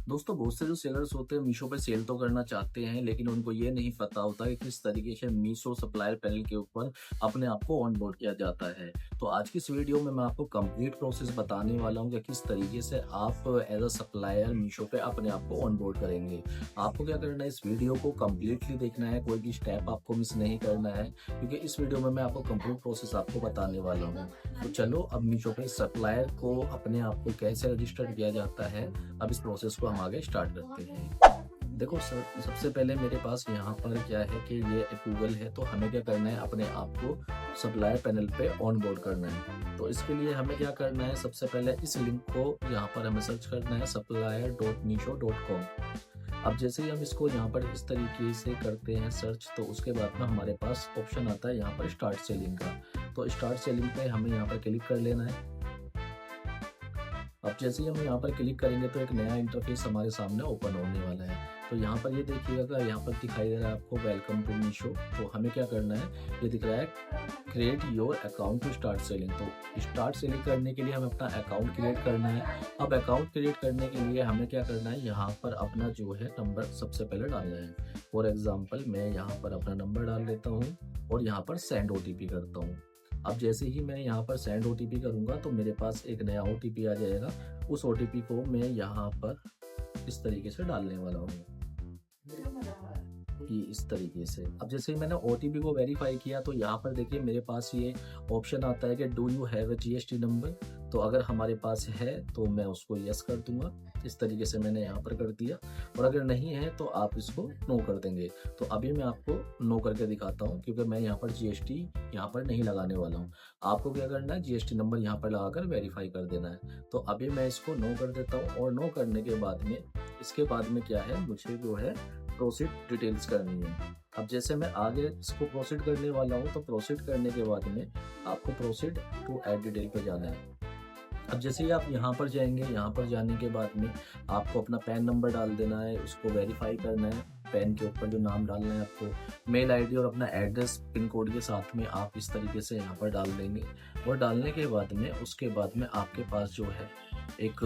दोस्तों बहुत से जो सेलर्स होते हैं मीशो पे सेल तो करना चाहते हैं, लेकिन उनको ये नहीं पता होता कि किस तरीके से मीशो सप्लायर पैनल के ऊपर अपने आप को ऑन बोर्ड किया जाता है। तो आज की इस वीडियो में मैं आपको कंप्लीट प्रोसेस बताने वाला हूँ कि किस तरीके से आप एज अ सप्लायर मीशो पे अपने आप को ऑन बोर्ड करेंगे। आपको क्या करना है, इस वीडियो को कम्प्लीटली देखना है, कोई भी स्टेप आपको मिस नहीं करना है, क्योंकि इस वीडियो में मैं आपको कंप्लीट प्रोसेस आपको बताने वाला हूँ। तो चलो अब मीशो पे सप्लायर को अपने आप को कैसे रजिस्टर किया जाता है, अब इस प्रोसेस को हम आगे स्टार्ट करते हैं। देखो सर, सबसे पहले मेरे पास यहाँ पर क्या है कि ये गूगल है, तो हमें क्या करना है, अपने आप को सप्लायर पैनल पे ऑन बोर्ड करना है। तो इसके लिए हमें क्या करना है, सबसे पहले इस लिंक को यहाँ पर हमें सर्च करना है supplier.misho.com। अब जैसे ही हम इसको यहाँ पर इस तरीके से करते हैं सर्च, तो उसके बाद में हमारे पास ऑप्शन आता है यहाँ पर स्टार्ट सेलिंग का। तो स्टार्ट सेलिंग पे हमें यहाँ पर क्लिक कर लेना है। अब जैसे ही हम यहाँ पर क्लिक करेंगे तो एक नया इंटरफेस हमारे सामने ओपन होने वाला है। तो यहाँ पर ये देखिएगा, यहाँ पर दिखाई दे रहा है आपको वेलकम टू मीशो। तो हमें क्या करना है, ये दिख रहा है create your account to start selling. तो स्टार्ट सेलिंग करने के लिए हमें अपना अकाउंट क्रिएट करना है। अब अकाउंट क्रिएट करने के लिए हमें क्या करना है, यहाँ पर अपना जो है नंबर सबसे पहले डालना है। फॉर एग्जाम्पल मैं यहाँ पर अपना नंबर डाल लेता हूँ और यहाँ पर सेंड OTP करता हूँ। अब जैसे ही मैं यहाँ पर सेंड OTP करूँगा तो मेरे पास एक नया OTP आ जाएगा। उस OTP को मैं यहाँ पर इस तरीके से डालने वाला हूँ, कि इस तरीके से। अब जैसे ही मैंने OTP को वेरीफाई किया तो यहाँ पर देखिए मेरे पास ये ऑप्शन आता है कि do you have a GST number. तो अगर हमारे पास है तो मैं उसको यस कर दूंगा, इस तरीके से मैंने यहाँ पर कर दिया। और अगर नहीं है तो आप इसको नो कर देंगे। तो अभी मैं आपको नो करके दिखाता हूँ, क्योंकि मैं यहाँ पर GST यहाँ पर नहीं लगाने वाला हूँ। आपको क्या करना है, GST नंबर यहाँ पर लगाकर वेरीफाई कर देना है। तो अभी मैं इसको नो कर देता हूँ, और नो करने के बाद में इसके बाद में क्या है, मुझे जो है प्रोसीड डिटेल्स करनी है। अब जैसे मैं आगे इसको प्रोसीड करने वाला हूँ, तो प्रोसीड करने के बाद में आपको प्रोसीड टू ऐड डिटेल पे जाना है। अब जैसे ही आप यहाँ पर जाएंगे, यहाँ पर जाने के बाद में आपको अपना पैन नंबर डाल देना है, उसको वेरीफाई करना है। पैन के ऊपर जो नाम डालना है आपको, मेल आईडी और अपना एड्रेस पिन कोड के साथ में आप इस तरीके से यहाँ पर डाल देंगे। और डालने के बाद में उसके बाद में आपके पास जो है एक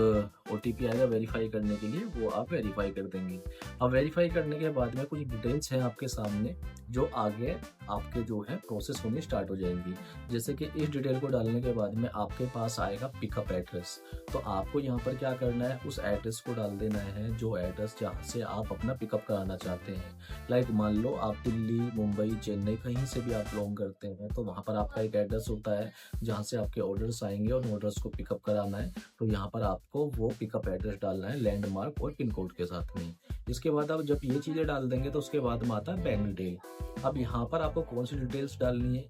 OTP आएगा वेरीफाई करने के लिए, वो आप वेरीफाई कर देंगे। अब वेरीफाई करने के बाद में कुछ डिटेल्स हैं आपके सामने, जो आगे आपके जो है प्रोसेस होनी स्टार्ट हो जाएंगी। जैसे कि इस डिटेल को डालने के बाद में आपके पास आएगा पिकअप एड्रेस। तो आपको यहाँ पर क्या करना है, उस एड्रेस को डाल देना है, जो एड्रेस जहाँ से आप अपना पिकअप कराना चाहते हैं। लाइक मान लो आप दिल्ली, मुंबई, चेन्नई, कहीं से भी आप बिलोंग करते हैं, तो वहाँ पर आपका एक एड्रेस होता है जहाँ से आपके ऑर्डर्स आएंगे और ऑर्डर्स को पिकअप कराना है। तो यहाँ पर आपको वो पिकअप एड्रेस डालना है, लैंडमार्क और पिन कोड के साथ में। इसके बाद आप जब ये चीज़ें डाल देंगे तो उसके बाद में आता है बैंक डिटेल। अब यहाँ पर आपको कौन सी डिटेल्स डालनी है।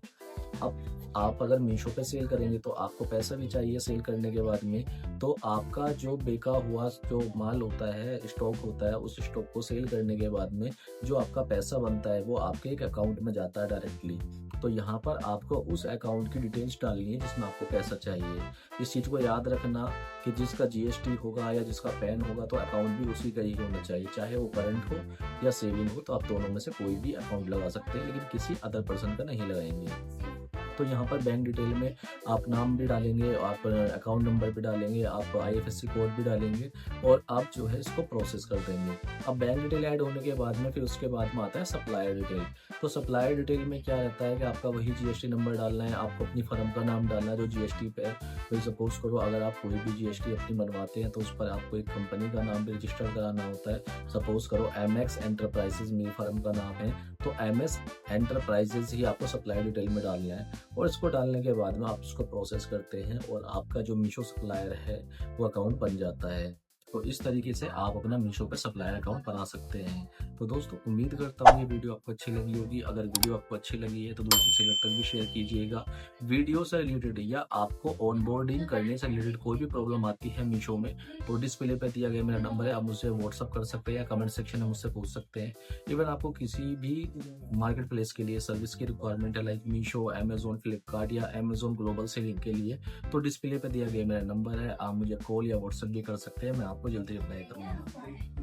अब आप अगर मीशो पे सेल करेंगे तो आपको पैसा भी चाहिए सेल करने के बाद में। तो आपका जो बेचा हुआ जो माल होता है, स्टॉक होता है, उस स्टॉक को सेल करने के बाद में जो आपका पैसा बनता है वो आपके एक अकाउंट में जाता है डायरेक्टली। तो यहाँ पर आपको उस अकाउंट की डिटेल्स डालनी है जिसमें आपको पैसा चाहिए। इस चीज़ को याद रखना कि जिसका GST होगा या जिसका पैन होगा तो अकाउंट भी उसी का ही होना चाहिए, चाहे वो करंट हो या सेविंग हो। तो आप दोनों में से कोई भी अकाउंट लगा सकते हैं, लेकिन किसी अदर पर्सन का नहीं लगाएंगे। तो यहाँ पर बैंक डिटेल में आप नाम भी डालेंगे, आप अकाउंट नंबर भी डालेंगे, आप IFSC कोड भी डालेंगे, और आप जो है इसको प्रोसेस कर देंगे। अब बैंक डिटेल ऐड होने के बाद में फिर उसके बाद में आता है सप्लायर डिटेल। तो सप्लायर डिटेल में क्या रहता है कि आपका वही GST नंबर डालना है, आपको अपनी फर्म का नाम डालना है जो GST पे है। वही सपोज करो अगर आप कोई भी GST अपनी बनवाते हैं तो उस पर आपको एक कंपनी का नाम भी रजिस्टर कराना होता है। सपोज करो MS एंटरप्राइजेज मेरी फर्म का नाम है, तो MS एंटरप्राइजेज ही आपको सप्लायर डिटेल में डालना है। और इसको डालने के बाद में आप इसको प्रोसेस करते हैं और आपका जो मीशो सप्लायर है वो अकाउंट बन जाता है। तो इस तरीके से आप अपना मीशो पे सप्लायर अकाउंट बना सकते हैं। तो दोस्तों उम्मीद करता हूँ ये वीडियो आपको अच्छी लगी होगी। अगर वीडियो आपको अच्छी लगी है तो दोस्तों से तक भी शेयर कीजिएगा। वीडियो से रिलेटेड या आपको ऑनबोर्डिंग करने से रिलेटेड कोई भी प्रॉब्लम आती है मीशो में, तो डिस्प्ले पे दिया गया मेरा नंबर है, आप मुझसे व्हाट्सअप कर सकते हैं या कमेंट सेक्शन में मुझसे पूछ सकते हैं। इवन आपको किसी भी मार्केट प्लेस के लिए सर्विस की रिक्वायरमेंट है, लाइक मीशो, अमेजोन, फ्लिपकार्ट या अमेजोन ग्लोबल सेलिंग के लिए, तो डिस्प्ले पे दिया गया मेरा नंबर है, आप मुझे कॉल या व्हाट्सअप भी कर सकते हैं, मैं आपको जल्दी रिप्लाई करूँगा।